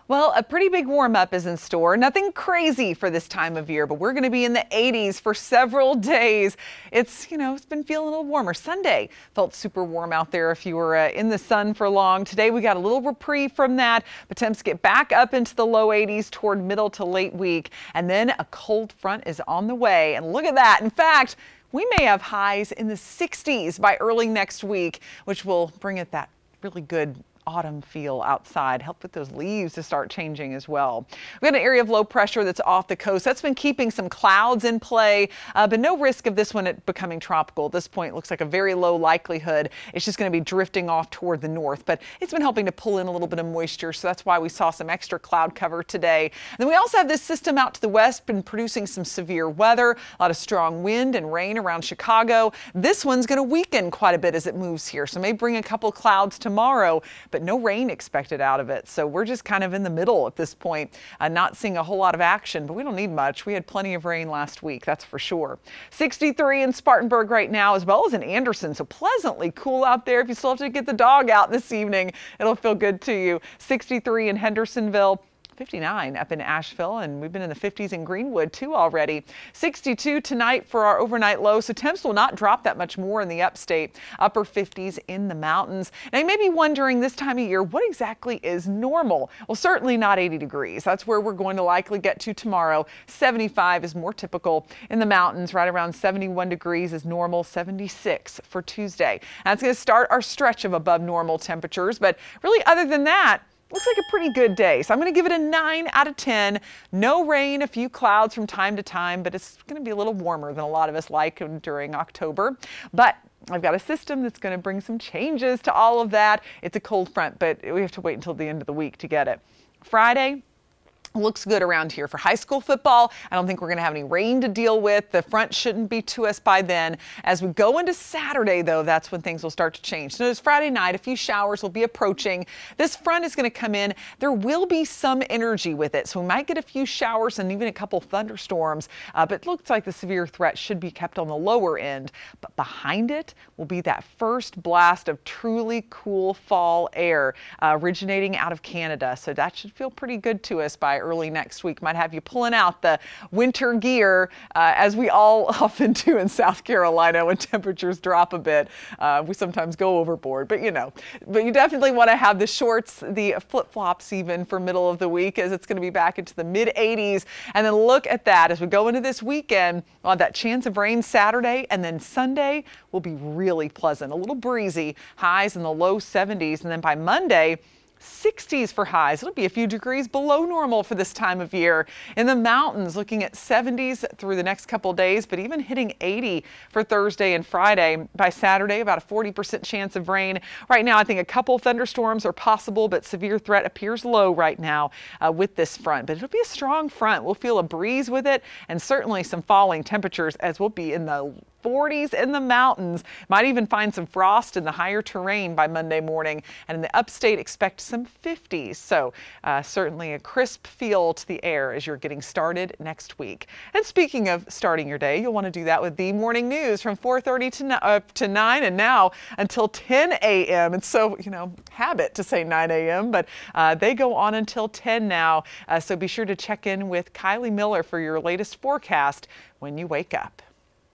Well, a pretty big warm up is in store. Nothing crazy for this time of year, but we're going to be in the 80s for several days. It's been feeling a little warmer. Sunday felt super warm out there if you were in the sun for long. Today we got a little reprieve from that, but temps get back up into the low 80s toward middle to late week. And then a cold front is on the way. And look at that. In fact, we may have highs in the 60s by early next week, which will bring it that really good autumn feel outside, help with those leaves to start changing as well. We got an area of low pressure that's off the coast. That's been keeping some clouds in play, but no risk of this one becoming tropical. At this point, it looks like a very low likelihood. It's just going to be drifting off toward the north, but it's been helping to pull in a little bit of moisture, so that's why we saw some extra cloud cover today. And then we also have this system out to the west, been producing some severe weather, a lot of strong wind and rain around Chicago. This one's going to weaken quite a bit as it moves here, so may bring a couple clouds tomorrow, but no rain expected out of it. So we're just kind of in the middle at this point, not seeing a whole lot of action, but we don't need much. We had plenty of rain last week, that's for sure. 63 in Spartanburg right now, as well as in Anderson. So pleasantly cool out there. If you still have to get the dog out this evening, it'll feel good to you. 63 in Hendersonville. 59 up in Asheville, and we've been in the 50s in Greenwood too already. 62 tonight for our overnight low, so temps will not drop that much more in the upstate. Upper 50s in the mountains. Now you may be wondering this time of year, what exactly is normal? Well, certainly not 80 degrees. That's where we're going to likely get to tomorrow. 75 is more typical in the mountains. Right around 71 degrees is normal. 76 for Tuesday. That's going to start our stretch of above normal temperatures, but really other than that, looks like a pretty good day. So I'm going to give it a 9 out of 10. No rain, a few clouds from time to time, but it's going to be a little warmer than a lot of us like during October. But I've got a system that's going to bring some changes to all of that. It's a cold front, but we have to wait until the end of the week to get it. Friday looks good around here for high school football. I don't think we're going to have any rain to deal with. The front shouldn't be to us by then. As we go into Saturday, though, that's when things will start to change. So notice Friday night, a few showers will be approaching. This front is going to come in. There will be some energy with it, so we might get a few showers and even a couple thunderstorms, but it looks like the severe threat should be kept on the lower end. But behind it will be that first blast of truly cool fall air originating out of Canada. So that should feel pretty good to us by early next week. Might have you pulling out the winter gear, as we all often do in South Carolina when temperatures drop a bit. We sometimes go overboard, but you definitely want to have the shorts, the flip-flops even for middle of the week, as it's going to be back into the mid 80s. And then look at that as we go into this weekend. We'll have that chance of rain Saturday, and then Sunday will be really pleasant, a little breezy, highs in the low 70s, and then by Monday, 60s for highs. It'll be a few degrees below normal for this time of year. In the mountains, looking at 70s through the next couple days, but even hitting 80 for Thursday and Friday. By Saturday, about a 40% chance of rain. Right now, I think a couple thunderstorms are possible, but severe threat appears low right now with this front. But it'll be a strong front. We'll feel a breeze with it, and certainly some falling temperatures, as we'll be in the 40s in the mountains. Might even find some frost in the higher terrain by Monday morning. And in the upstate, expect some 50s. So certainly a crisp feel to the air as you're getting started next week. And speaking of starting your day, you'll want to do that with the morning news from 4:30 to 9 and now until 10 a.m. And so, habit to say 9 a.m., but they go on until 10 now. So be sure to check in with Kylie Miller for your latest forecast when you wake up.